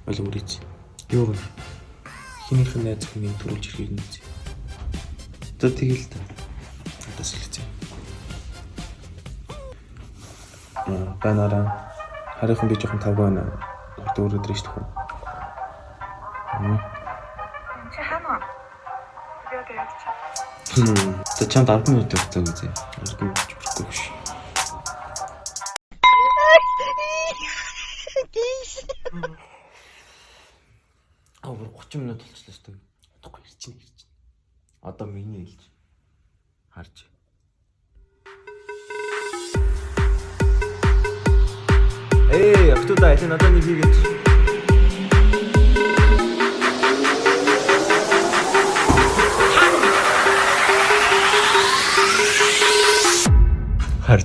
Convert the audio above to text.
Ойлгомоор ийж. Юу вэ? Хинийх нь найз хүн төрүүлж ирэхийг нь үзье. За тэгэл та. Надаас хэлцээ. Банараа харийнхан би жоохон тавгүй байна. Өөрөөр дэвш төхөө. Чи хана? Юу гэж? За чамд 10 минут явцгаа үзье. 10 минут бүрхгүй биш. Аа 30 минут болчихлоо шүү дээ. Утгагүй ирчихнэ. Одоо миний хэлж. Харж. Актуда это надо не двигать. Харж.